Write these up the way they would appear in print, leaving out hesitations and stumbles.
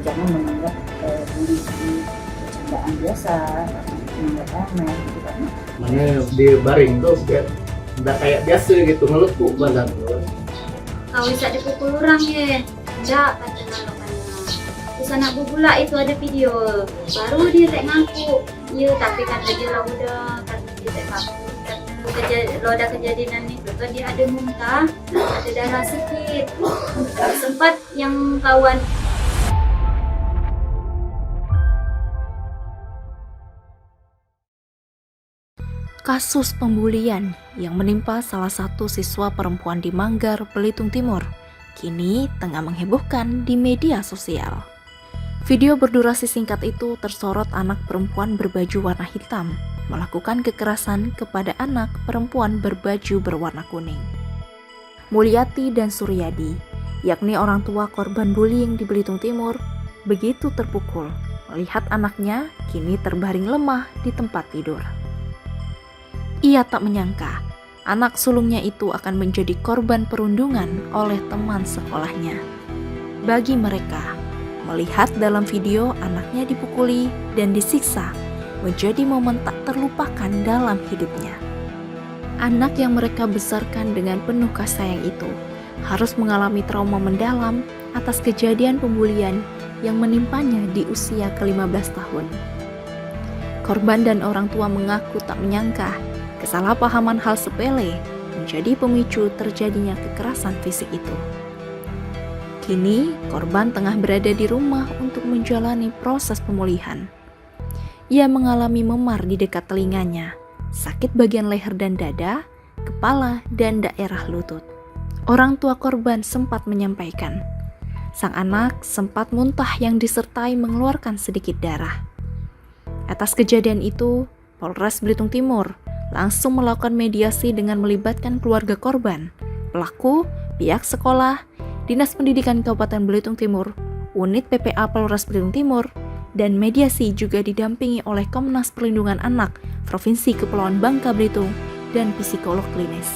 jangan menganggap bully ini bercandaan biasa, menganggap remeh gitu kan. Mana dia baring tuh kayak udah kayak biasa gitu ngelupuk badan tuh. Kau bisa dipukul orang ya? Enggak, kata nalokannya. Terus anak bubula itu ada video, baru dia tak ngaku. Iya, tapi kata dia lah udah, kata dia tak ngaku. Kalau ada kejadian itu tuh dia ada muntah, ada darah sedikit. Sempat yang kawan Kasus pembulian yang menimpa salah satu siswa perempuan di Manggar, Belitung Timur, kini tengah menghebohkan di media sosial. Video berdurasi singkat itu tersorot anak perempuan berbaju warna hitam melakukan kekerasan kepada anak perempuan berbaju berwarna kuning. Mulyati dan Suryadi, yakni orang tua korban bullying di Belitung Timur, begitu terpukul melihat anaknya kini terbaring lemah di tempat tidur. Ia tak menyangka anak sulungnya itu akan menjadi korban perundungan oleh teman sekolahnya. Bagi mereka, melihat dalam video anaknya dipukuli dan disiksa menjadi momen tak terlupakan dalam hidupnya. Anak yang mereka besarkan dengan penuh kasih sayang itu harus mengalami trauma mendalam atas kejadian pembulian yang menimpanya di usia ke-15 tahun. Korban dan orang tua mengaku tak menyangka kesalahpahaman hal sepele menjadi pemicu terjadinya kekerasan fisik itu. Kini, korban tengah berada di rumah untuk menjalani proses pemulihan. Ia mengalami memar di dekat telinganya, sakit bagian leher dan dada, kepala, dan daerah lutut. Orang tua korban sempat menyampaikan, sang anak sempat muntah yang disertai mengeluarkan sedikit darah. Atas kejadian itu, Polres Belitung Timur langsung melakukan mediasi dengan melibatkan keluarga korban, pelaku, pihak sekolah, Dinas Pendidikan Kabupaten Belitung Timur, Unit PPA Polres Belitung Timur, dan mediasi juga didampingi oleh Komnas Perlindungan Anak Provinsi Kepulauan Bangka Belitung dan psikolog klinis.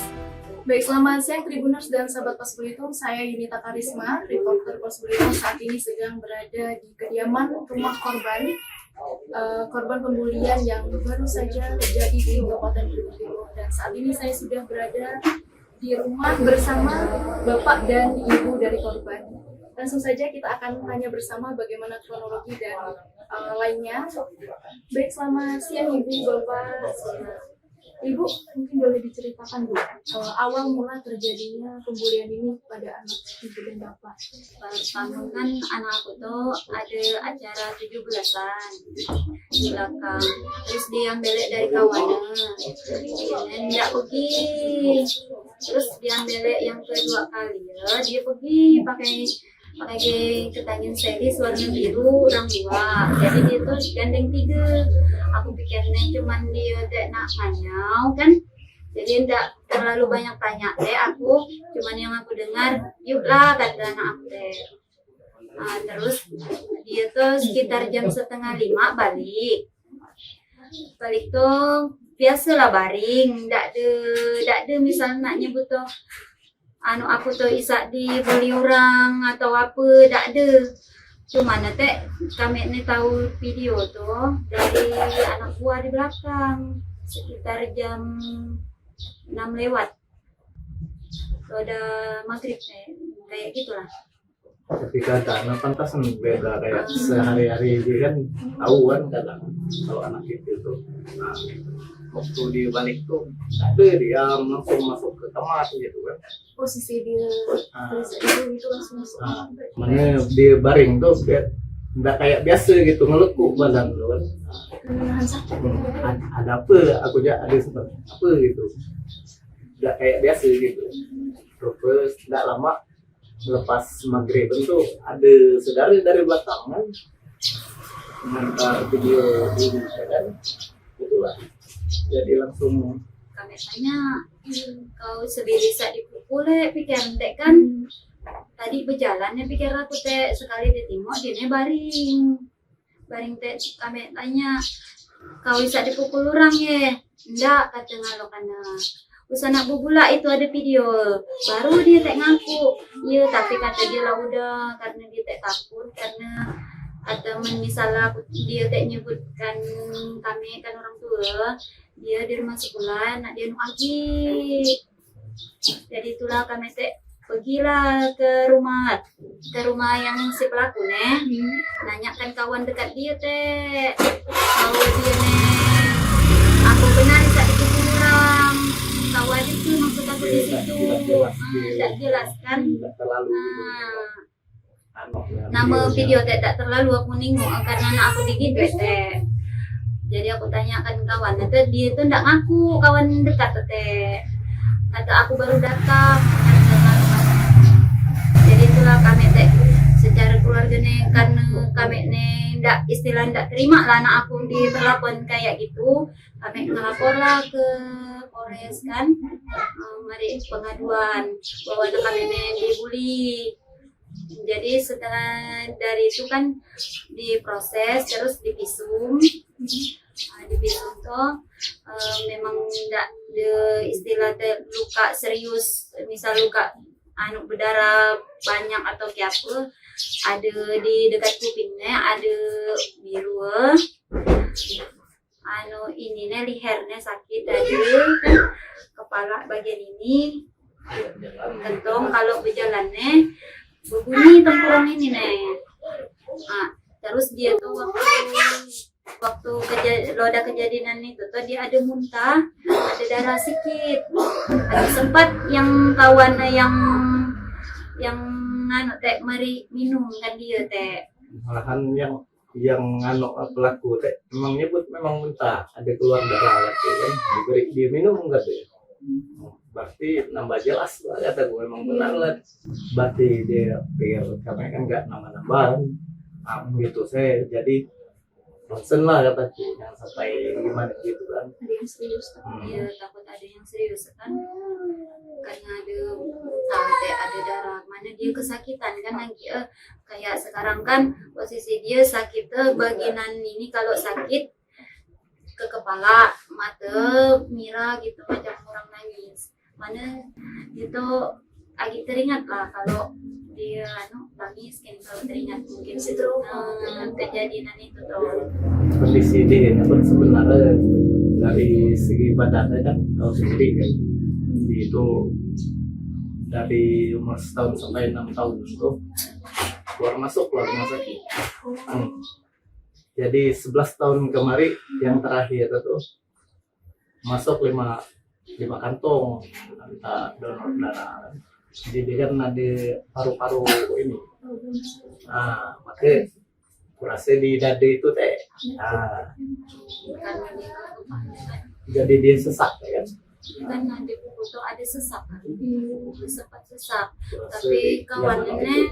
Baik, selamat siang Tribuners dan sahabat Pos Belitung. Saya Yunita Karisma, reporter Pos Belitung, saat ini sedang berada di kediaman rumah korban pembulian yang baru saja terjadi di Kabupaten Belitung Timur. Dan saat ini saya sudah berada di rumah bersama bapak dan ibu dari korban. Langsung saja kita akan tanya bersama bagaimana kronologi dan lainnya. Baik, selamat siang Ibu, Bapak. Ibu, mungkin boleh diceritakan Bu, awal mula terjadinya pembulian ini pada anak Ibu dan Bapak. pertama kan anak aku tuh ada acara 17-an di belakang, terus dia belek dari kawannya dan dia pergi, terus dia belek yang kedua kali ya dia pergi pakai ketangin series warna biru orang dua, jadi dia tuh gandeng 3. Aku pikirnya cuman dia tak nak nganyau kan, jadi tidak terlalu banyak tanya deh aku, cuman yang aku dengar yuk lah kata anak aku deh. Terus dia tuh sekitar jam 4:30 balik tuh biasalah baring, tidak ada misalnya nak nyebut tuh aku tuh isak dibeli orang atau apa, tak ada. Cuma nanti kami ni tahu video tuh dari anak buah di belakang sekitar jam 6 lewat. Tuh ada maghrib kayak gitulah. Ketika anak pantas beda kayak sehari-hari dia kan tahu kan kadang kalau anak itu tuh. Nah, waktu di balik tuh ada dia langsung masuk ke kamar gitu kan. Posisi dia itu langsung masuk. Mana dia baring tuh kayak nggak kayak biasa gitu ngelukuk badan tuh kan. Menahan sakit. Ada apa? Aku aja ada sempat apa gitu. Nggak kayak biasa gitu. Terus nggak lama lepas maghrib itu ada saudara dari belakang kan mengantar video ini kan itulah, jadi langsung Kami tanya kau sebisa dipukul pikir dek kan tadi berjalannya pikir aku teh sekali di timur dia baring teh. Kami tanya kau bisa dipukul orang ya? Enggak, kata ngalokannya. Usah nak bubula itu ada video. Baru dia tak ngaku. Ya, tapi kata dia lah udah karena dia tak takut karena atau misalnya dia tak nyebutkan kami kan orang tua, dia di rumah sebulan, nak dia nu lagi. Jadi itulah kami tak pergilah ke rumah yang si pelaku nanyakan kawan dekat dia teh, kalau dia aku benar tak dikasih orang kawan itu maksud aku di situ tak jelaskan. Nama video tak terlalu aku nengok karena anak aku digigit teh. Jadi aku tanyakan kawan, dia tu ndak ngaku kawan dekat teh. Kata aku baru datang. Jadi itulah kami teh secara keluarga karena kami ndak istilah ndak terima lah anak aku diperlakukan kayak gitu. Kami ngelaporlah ke Polres kan, mari pengaduan bahwa anak kami dibully. Jadi setelah dari itu kan diproses terus divisum. Divisum tuh memang tidak istilah luka serius, misal luka berdarah banyak atau kayak apa, ada di dekat kupingnya ada biru, ini lehernya sakit, ada kepala bagian ini kentong kalau berjalannya berbunyi tempurung ini terus dia tuh waktu loda kejadian itu tuh dia ada muntah, ada darah sedikit, sempat yang kawan yang teh mari minum kan dia teh malahan yang pelaku teh memang nyebut memang muntah, ada keluar darah kan, diberi dia minum enggak tuh. Berarti nambah jelas lah kata gue memang benar lah, berarti dia pikir karena kan nggak nambah-nambahan gitu. Saya jadi concern lah kata gue, yang sampai gimana gitu kan, Ada yang serius kan? dia takut ada yang serius kan karena ada darah mana dia kesakitan kan lagi kayak sekarang kan posisi dia sakit bagian ini, kalau sakit ke kepala, mata, mira gitu macam orang nangis. Mana itu agak teringat lah kalau dia nangis kan, kalau teringat mungkin kejadian itu tuh. kondisi dia pun sebenarnya dari segi badannya kan tahu sendiri kan, itu dari umur 1 tahun sampai 6 tahun itu keluar masuk rumah sakit. Jadi 11 tahun kemarin yang terakhir itu masuk 5 kantong minta donor darah. Jadi dia kan ada paru-paru ini. Makanya kurasa di dada itu teh. Jadi dia sesak ya kan. Kan ada buku tuh ada sesak, sempat sesak. Tapi kawannya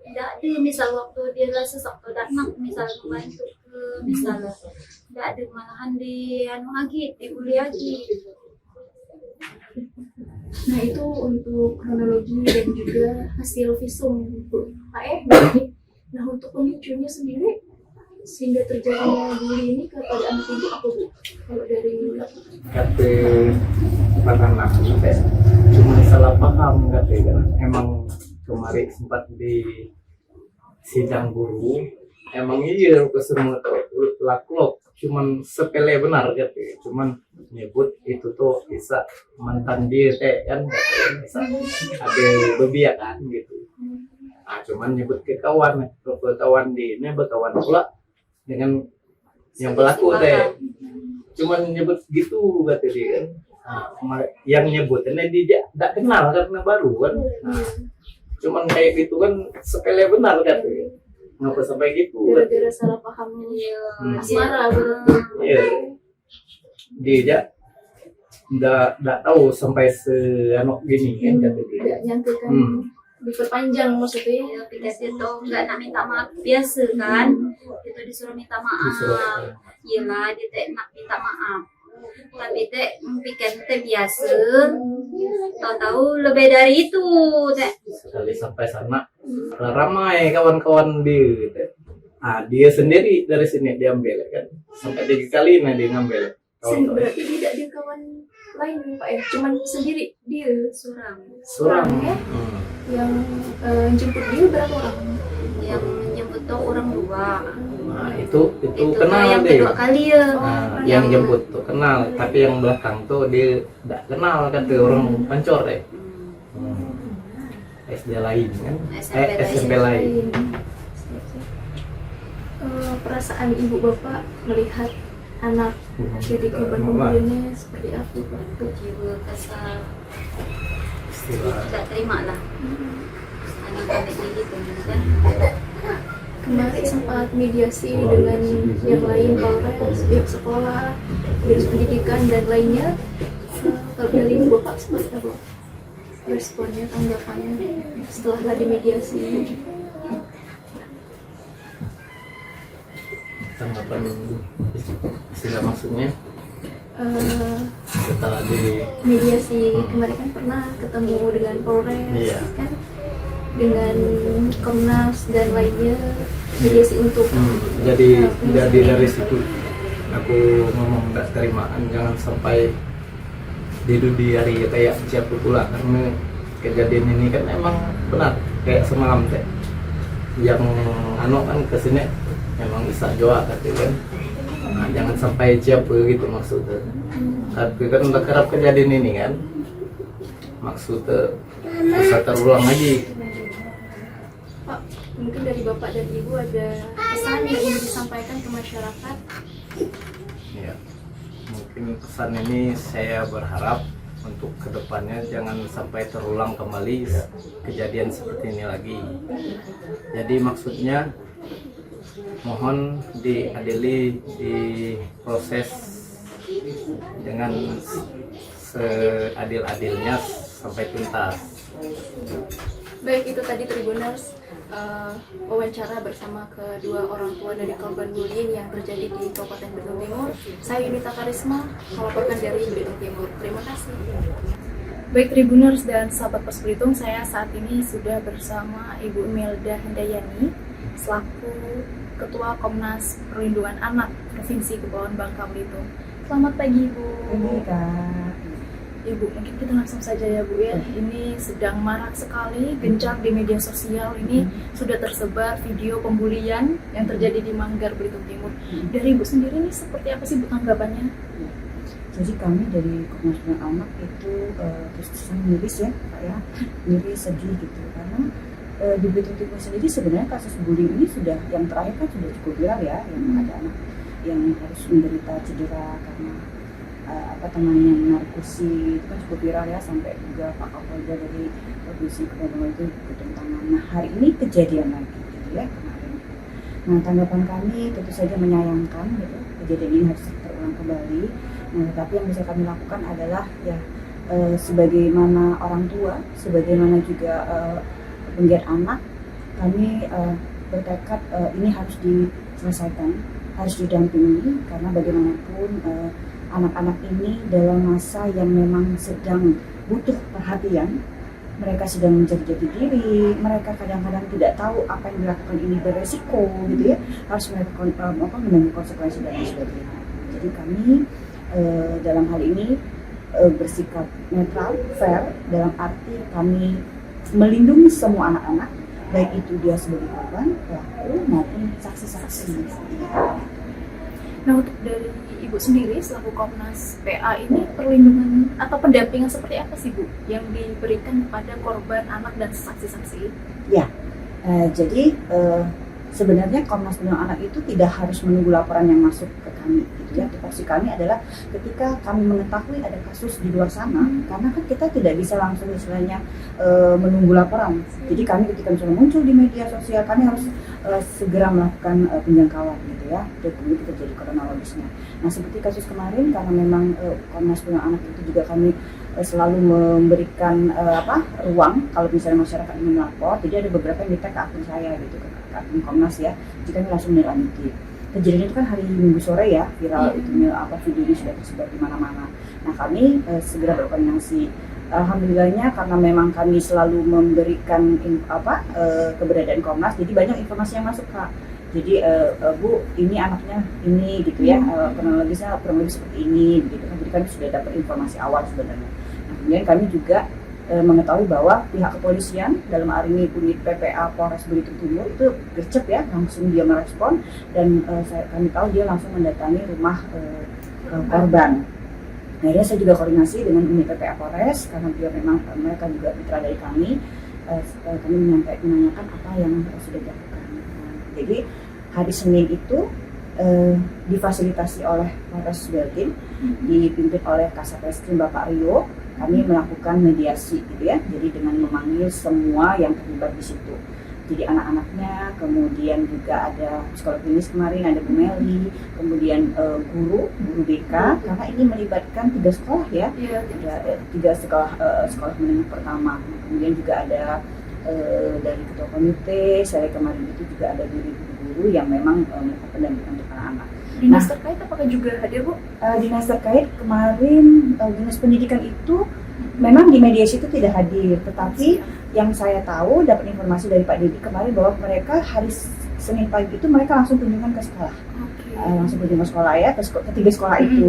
tidak ada, misal waktu dia lah sesak tuh datang misal membantu ke misalnya tidak ada, malahan di lagi dibully lagi. Nah itu untuk kronologi dan juga hasil visum Pak Nah untuk pemicunya sendiri sehingga terjadinya bully ini kepada anak ibu apa Bu? Kalau dari kata anak teh cuma salah paham kata kan, emang kemarin sempat di sidang guru emang iya kesemua laku cuman sepele benar gitu, cuman nyebut itu tuh bisa mantan dia teh kan, bisa ada bebiak kan gitu. Cuman nyebut ke kawan di ini berkawan pula dengan yang pelaku teh, cuman nyebut gitu kata dia kan. Yang nyebutnya dia tidak kenal karena baru kan. Cuman kayak gitu kan sepele benar kan. Ngapa sampai gitu? gara-gara salah paham asmara berarti. Iya. Dia enggak tahu sampai gini kan kata dia. Tidak nyangka kan diperpanjang maksudnya. Ya, pikir itu nggak nak minta maaf biasa kan, itu disuruh minta maaf. Iyalah dia teh nak minta maaf, tapi teh pikir teh biasa, tahu-tahu lebih dari itu teh. Sekali sampai sana ramai kawan-kawan dia gitu. Dia sendiri dari sini diambil kan, sampai 3 kali dia ngambil. Berarti tidak ada kawan lain nih Pak ya, cuman sendiri dia Suram. Suram. ya? Yang jemput dia berapa orang? Yang jemput tuh orang 2. Nah, itu Itu kenal yang deh. kedua kali ya. Nah, yang jemput tuh kenal, tapi yang belakang tuh dia tidak kenal kata orang pancor deh. SD lain kan? SMP lain. Perasaan ibu bapak melihat anak jadi korban pembunuhannya seperti apa Pak? Jiwa kesal. Istilah Tidak terima lah. Anak-anak gitu kan. Kemarin sempat mediasi dengan yang lain, Polres, pihak sekolah, dinas pendidikan dan lainnya. Kalau dari ibu bapak seperti apa responnya, tanggapannya setelah tadi mediasi? tanggapan istilah maksudnya Eh, setelah di mediasi kemarin kan pernah ketemu dengan Polres, Iya. kan dengan Komnas dan lainnya, mediasi untuk jadi dari situ aku ngomong nggak terimaan, jangan sampai di hari kayak siapa pula, karena kejadian ini kan emang benar kayak semalam teh yang kan kesini emang bisa joa kata kan. Nah, jangan sampai siapa gitu maksudnya. Tapi kan udah kerap kejadian ini kan, maksudnya bisa terulang lagi. Pak, mungkin dari Bapak dan Ibu ada pesan yang ingin disampaikan ke masyarakat? Ya, mungkin pesan ini saya berharap untuk kedepannya jangan sampai terulang kembali kejadian seperti ini lagi. Jadi maksudnya mohon diadili, diproses dengan seadil-adilnya sampai tuntas. Baik, itu tadi Tribuners wawancara bersama kedua orang tua dari korban bullying yang terjadi di Kabupaten Belitung Timur. Saya Yunita Karisma melaporkan dari Belitung Timur. Terima kasih. Baik Tribuners dan sahabat Pos Belitung, saya saat ini sudah bersama Ibu Imelda Handayani selaku Ketua Komnas Perlindungan Anak Provinsi Kepulauan Bangka Belitung. Selamat pagi Ibu. Ini Kak. Ibu, mungkin kita langsung saja ya Bu ya. Ini sedang marak sekali, gencar di media sosial ini sudah tersebar video pembulian yang terjadi di Manggar, Belitung Timur. Dari Ibu sendiri ini seperti apa sih Bu tanggapannya? Jadi kami dari Komnas Perlindungan Anak itu terus terusan miris ya Pak ya, miris, sedih gitu, karena di Belitung Timur sendiri sebenarnya kasus bullying ini sudah, yang terakhir kan sudah cukup viral ya, yang ada anak yang harus menderita cedera karena temannya narkosi, itu kan cukup viral ya, sampai juga Pak Kapolda dari Provinsi Kepulauan itu ikut tangan. Nah hari ini kejadian lagi gitu ya kemarin. Nah tanggapan kami tentu saja menyayangkan gitu, kejadian ini harus terulang kembali. Nah tapi yang bisa kami lakukan adalah ya sebagaimana orang tua, sebagaimana juga penggiat anak, kami bertekad ini harus diselesaikan, harus didampingi, karena bagaimanapun anak-anak ini dalam masa yang memang sedang butuh perhatian. Mereka sedang mencari jati diri, mereka kadang-kadang tidak tahu apa yang dilakukan ini beresiko gitu ya, harus mereka menanggung konsekuensi dan lain sebagainya. Jadi kami dalam hal ini bersikap netral, fair, dalam arti kami melindungi semua anak-anak, baik itu dia sebagai korban, pelaku maupun saksi-saksi. Nah untuk dari Ibu sendiri selaku Komnas PA ini, perlindungan atau pendampingan seperti apa sih Bu yang diberikan kepada korban, anak, dan saksi-saksi? Ya, jadi sebenarnya Komnas Perlindungan Anak itu tidak harus menunggu laporan yang masuk ke kami gitu ya. Tupoksi kami adalah ketika kami mengetahui ada kasus di luar sana, karena kan kita tidak bisa langsung istilahnya menunggu laporan. Jadi kami ketika misalnya muncul di media sosial, kami harus segera melakukan penjangkauan gitu ya, dan kemudian kita jadi kronologisnya. Nah seperti kasus kemarin, karena memang Komnas Perlindungan Anak itu juga kami selalu memberikan ruang kalau misalnya masyarakat ingin melapor. Jadi ada beberapa yang di-tag ke akun saya gitu, ke akun Komnas ya, jadi kami langsung menindaklanjuti. Kejadian itu kan hari Minggu sore ya, viral itu videonya sudah tersebar di mana-mana. Nah kami segera berkoordinasi. Alhamdulillahnya karena memang kami selalu memberikan keberadaan Komnas, jadi banyak informasi yang masuk Kak. Jadi Bu, ini anaknya ini gitu ya, kronologisnya kurang lebih seperti ini gitu kan. Jadi kami sudah dapat informasi awal sebenarnya. Nah, kemudian kami juga mengetahui bahwa pihak kepolisian dalam hal ini unit PPA Polres Belitung Timur itu gercep ya, langsung dia merespon dan kami tahu dia langsung mendatangi rumah korban. Akhirnya saya juga koordinasi dengan unit PPA Polres karena dia memang mereka juga mitra dari kami. Kami menanyakan apa yang sudah dilakukan. Jadi hari Senin itu difasilitasi oleh Polres Belitung, dipimpin oleh Kasat Reskrim Bapak Rio. Kami melakukan mediasi gitu ya, jadi dengan memanggil semua yang terlibat di situ. Jadi anak-anaknya, kemudian juga ada psikolog klinis kemarin, ada Bu Meli, kemudian guru BK, karena ini melibatkan 3 sekolah ya, 3 sekolah menengah pertama. Kemudian juga ada dari ketua komite, saya kemarin itu juga ada dari guru yang memang melakukan pendampingan untuk anak-anak. Dinas terkait apakah juga hadir, Bu? Dinas terkait kemarin dinas pendidikan itu memang di mediasi itu tidak hadir, tetapi yang saya tahu dapat informasi dari Pak Dedi kemarin bahwa mereka hari Senin pagi itu mereka langsung kunjungan ke sekolah, langsung kunjungan ke sekolah ya, ke 3 sekolah itu.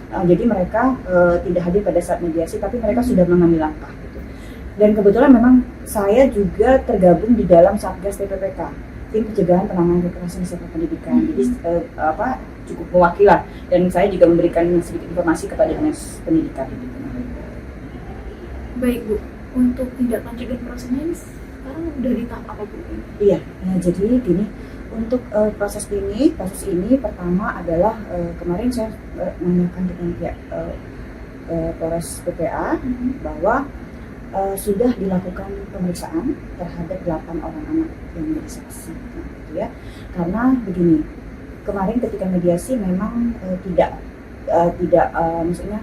Jadi mereka tidak hadir pada saat mediasi, tapi mereka sudah mengambil langkah gitu. Dan kebetulan memang saya juga tergabung di dalam Satgas TPPK. Tim Pencegahan Penanganan Kekerasan di Sektor Pendidikan. Jadi cukup mewakili dan saya juga memberikan sedikit informasi kepada Dinas Pendidikan. Baik Bu, untuk tindak lanjut dan prosesnya ini sekarang udah di tahap apa Bu? Iya, jadi gini, untuk kasus ini pertama adalah kemarin saya menanyakan dengan pihak Polres PPA bahwa sudah dilakukan pemeriksaan terhadap 8 orang anak yang menjadi saksi, gitu ya. Karena begini, kemarin ketika mediasi memang maksudnya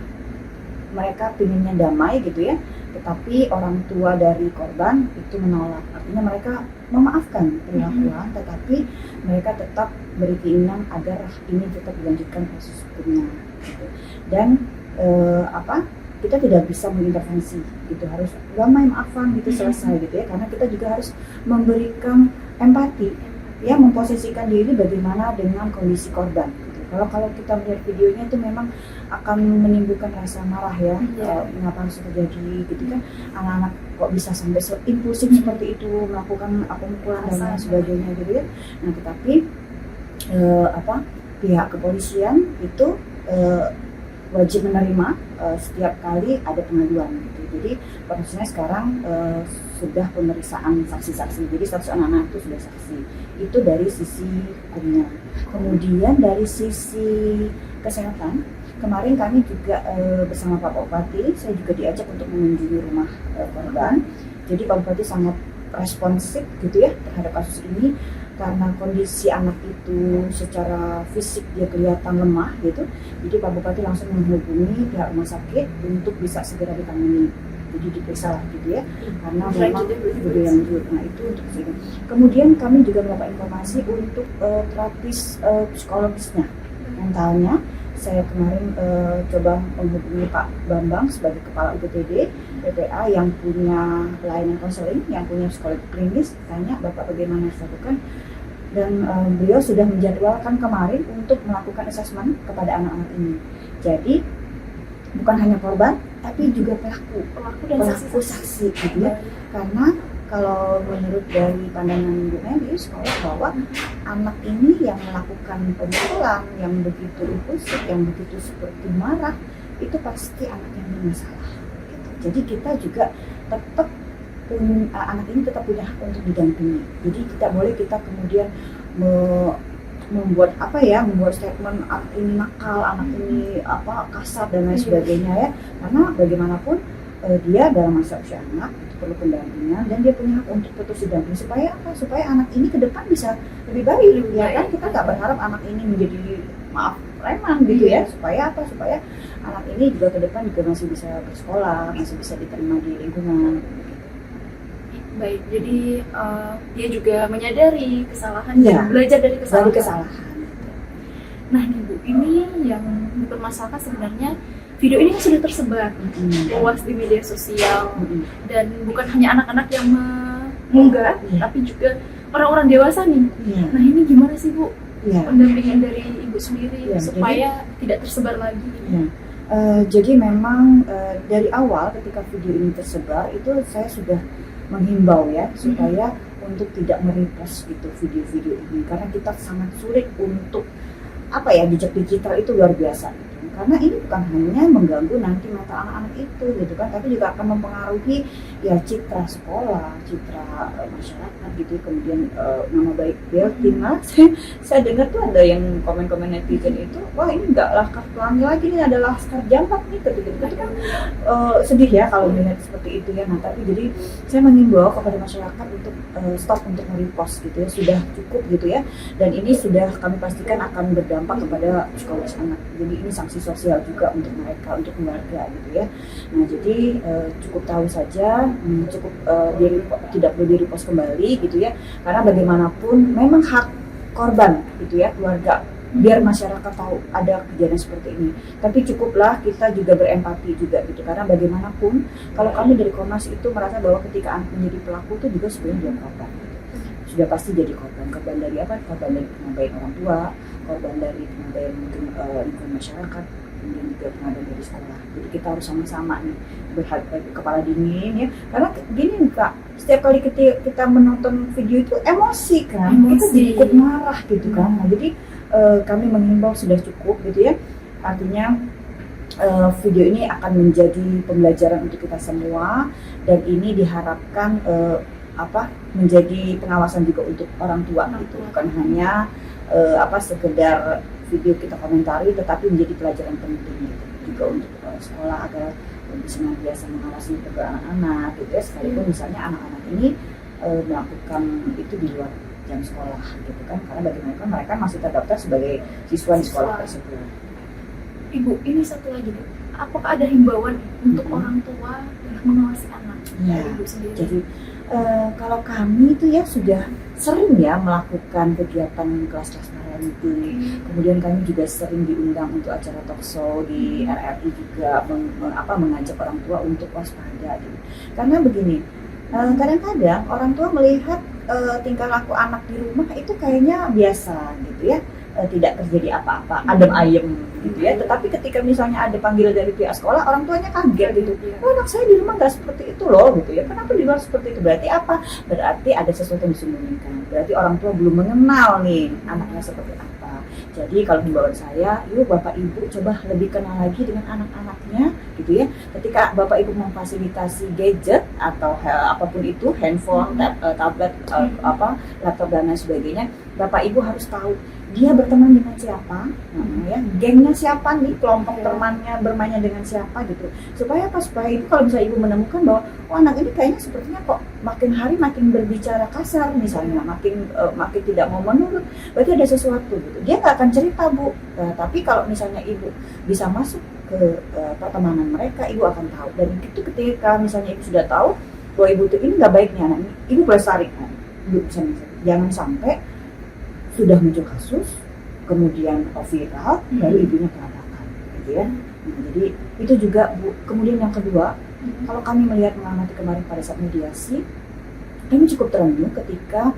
mereka pinginnya damai gitu ya, tetapi orang tua dari korban itu menolak. Artinya mereka memaafkan perlakuan, tetapi mereka tetap beri keinginan agar ini tetap dilanjutkan proses hukumnya. Gitu. Dan kita tidak bisa mengintervensi gitu, harus damai maafan gitu selesai gitu ya, karena kita juga harus memberikan empati ya, memposisikan diri bagaimana dengan kondisi korban gitu. Kalau kita melihat videonya itu memang akan menimbulkan rasa marah ya, mengapa harus terjadi gitu kan, anak-anak kok bisa sampai impulsif seperti itu melakukan pemukulan dan lain sebagainya gitu ya. Nah tetapi pihak kepolisian itu wajib menerima setiap kali ada pengaduan gitu. Jadi prosesnya sekarang sudah pemeriksaan saksi-saksi. Jadi 100 anak-anak itu sudah saksi. Itu dari sisi hukumnya. Kemudian dari sisi kesehatan, kemarin kami juga bersama Pak Bupati, saya juga diajak untuk mengunjungi rumah korban. Jadi Pak Bupati sangat responsif gitu ya terhadap kasus ini, karena kondisi anak itu secara fisik dia kelihatan lemah gitu. Jadi Pak Bupati langsung menghubungi pihak rumah sakit untuk bisa segera ditangani, jadi diperiksa lah gitu ya, karena memang begitu yang lanjut. Nah itu untuk itu. Kemudian kami juga mendapat informasi untuk terapis psikologisnya, mentalnya. Saya kemarin coba menghubungi Pak Bambang sebagai Kepala UPTD PPA yang punya layanan konseling, yang punya psikolog klinis. Tanya Bapak bagaimana harus lakukan, dan beliau sudah menjadwalkan kemarin untuk melakukan asesmen kepada anak-anak ini. Jadi bukan hanya korban, tapi juga pelaku dan saksi gitu ya. Karena kalau menurut dari pandangan Bu Meli sekolah, bahwa anak ini yang melakukan pemukulan, yang begitu impulsif, yang begitu seperti marah, itu pasti anak yang bermasalah gitu. Jadi kita juga tetap anak ini tetap punya hak untuk didampingi. Jadi tidak boleh kita kemudian membuat statement anak ini nakal, anak ini kasar dan lain sebagainya ya. Karena bagaimanapun dia dalam masa usia anak itu perlu pendampingan, dan dia punya hak untuk terus didampingi supaya supaya anak ini ke depan bisa lebih baik ya kan. Kita nggak berharap anak ini menjadi preman gitu ya, supaya anak ini juga ke depan juga masih bisa bersekolah, masih bisa diterima di lingkungan. Baik, jadi dia juga menyadari kesalahan dan belajar dari kesalahan. Nah nih Bu, ini yang dipermasalahkan sebenarnya, video ini kan sudah tersebar luas di media sosial, dan bukan hanya anak-anak yang mengunggah, tapi juga orang-orang dewasa nih. Iya. Nah ini gimana sih Bu Iya. pendampingan dari Ibu sendiri Iya, supaya tidak tersebar lagi? Ya. Jadi memang dari awal ketika video ini tersebar itu saya sudah menghimbau ya supaya untuk tidak merepost gitu video-video ini karena kita sangat sulit untuk jejak digital itu luar biasa gitu. Karena ini bukan hanya mengganggu nanti mata anak-anak itu gitu kan, tapi juga akan mempengaruhi ya citra sekolah, citra masyarakat gitu, kemudian nama baik Beltin lah. Saya dengar tuh ada yang komen-komen netizen itu, wah ini nggak Laskar Pelangi lagi, ini adalah Laskar Jampak nih gitu kan sedih ya kalau melihat seperti itu ya. Nah tapi jadi saya mengimbau kepada masyarakat untuk stop untuk merepost gitu ya, sudah cukup gitu ya, dan ini sudah kami pastikan akan berdampak kepada psikologis anak. Jadi ini sanksi sosial juga untuk mereka, untuk keluarga gitu ya. Nah jadi cukup tahu saja, cukup tidak perlu di repost kembali gitu ya, karena bagaimanapun memang hak korban gitu ya, keluarga, biar masyarakat tahu ada kejadian seperti ini. Tapi cukuplah kita juga berempati juga gitu, karena bagaimanapun kalau kami dari Komnas itu merasa bahwa ketika anak menjadi pelaku itu juga sebenarnya dia korban gitu. Sudah pasti jadi korban dari apa? Korban dari pengabayan orang tua, korban dari pengabayan mungkin lingkungan masyarakat, kemudian juga pengabayan dari sekolah. Jadi kita harus sama-sama nih kepala dingin ya, karena gini Kak, setiap kali kita menonton video itu emosi kan, kita jadi ikut marah gitu kan. Nah jadi kami mengimbau sudah cukup gitu ya, artinya video ini akan menjadi pembelajaran untuk kita semua, dan ini diharapkan menjadi pengawasan juga untuk orang tua gitu, bukan hanya sekedar video kita komentari, tetapi menjadi pelajaran penting gitu juga untuk sekolah agar bisa biasa mengawasi kedua anak-anak gitu ya, sekalipun misalnya anak-anak ini melakukan itu di luar jam sekolah gitu kan, karena bagaimanapun mereka masih terdaftar sebagai siswa di sekolah tersebut. Ibu, ini satu lagi Bu, apakah ada himbauan untuk orang tua yang mengawasi anak? Ya, Ibu sendiri. jadi kalau kami itu ya sudah sering ya melakukan kegiatan kelas-kelas parenting, kemudian kami juga sering diundang untuk acara talkshow di RRI juga mengajak orang tua untuk waspada gitu. Karena begini, kadang-kadang orang tua melihat tingkah laku anak di rumah itu kayaknya biasa gitu ya, tidak terjadi apa-apa, adem ayem gitu ya. Tetapi ketika misalnya ada panggilan dari pihak sekolah, orang tuanya kaget gitu, oh anak saya di rumah nggak seperti itu loh gitu ya, kenapa di luar seperti itu? Berarti apa? Berarti ada sesuatu yang disembunyikan, berarti orang tua belum mengenal nih anaknya seperti apa. Jadi kalau himbauan saya, yuk Bapak Ibu coba lebih kenal lagi dengan anak-anaknya gitu ya. Ketika Bapak Ibu memfasilitasi gadget atau apapun itu, handphone, tablet, laptop dan lain sebagainya, Bapak Ibu harus tahu dia berteman dengan siapa, ya, gengnya siapa nih, kelompok temannya bermainnya dengan siapa gitu, supaya ibu kalau bisa ibu menemukan bahwa anak ini kayaknya sepertinya kok makin hari makin berbicara kasar misalnya, makin tidak mau menurut, berarti ada sesuatu gitu. Dia nggak akan cerita Bu, tapi kalau misalnya ibu bisa masuk ke pertemanan mereka, ibu akan tahu. Dan itu ketika misalnya ibu sudah tahu bahwa ibu itu ini nggak baik nih anak ini, ibu pelestari, ibu bisa jangan sampai sudah muncul kasus, kemudian viral, baru ibunya kelabakan, gitu ya. Nah, jadi itu juga Bu. Kemudian yang kedua, kalau kami mengamati kemarin pada saat mediasi, kami cukup terenyuh ketika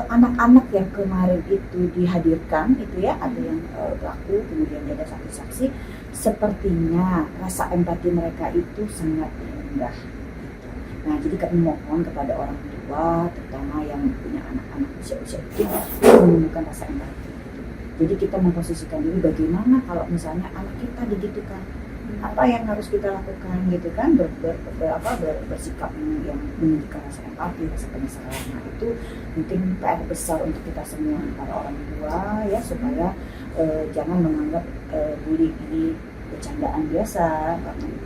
anak-anak yang kemarin itu dihadirkan, itu ya, ada yang pelaku, kemudian ada saksi-saksi, sepertinya rasa empati mereka itu sangat rendah. Gitu. Nah, jadi kami mohon kepada orang tua, terutama yang punya anak-anak usia-usia itu, menemukan rasa empati. Jadi kita memposisikan diri bagaimana kalau misalnya anak kita digitukan, apa yang harus kita lakukan gitu kan, bersikap yang menunjukkan rasa empati, rasa penyesalan. Nah itu mungkin PR besar untuk kita semua, para orang tua ya, supaya jangan menganggap bullying ini bercandaan biasa,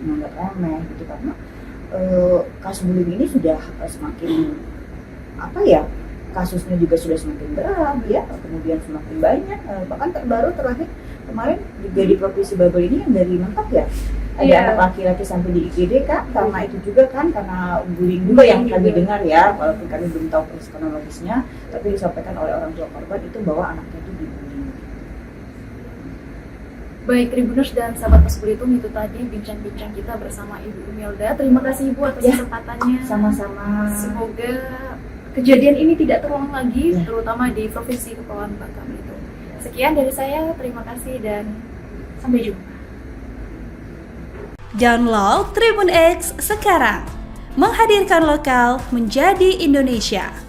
menganggap remeh gitu, karena kasus bullying ini sudah semakin kasusnya juga sudah semakin berat ya, kemudian semakin banyak, bahkan terakhir kemarin juga di Provinsi Babel ini yang dari Mentap ya, ada anak laki-laki sampai di IGD kan, karena itu juga kan, karena bullying juga yang kami dengar ya, walaupun kami belum tahu proses kronologisnya, tapi disampaikan oleh orang tua korban itu bahwa anaknya itu dibullying. Baik Tribuners dan sahabat Mas Belitung, itu tadi bincang-bincang kita bersama Ibu Imelda. Terima kasih Ibu atas kesempatannya. Sama-sama. Semoga kejadian ini tidak terulang lagi, terutama di Provinsi Kepulauan Bangka Belitung. Sekian dari saya, terima kasih dan sampai jumpa. Download Tribun X sekarang, menghadirkan lokal menjadi Indonesia.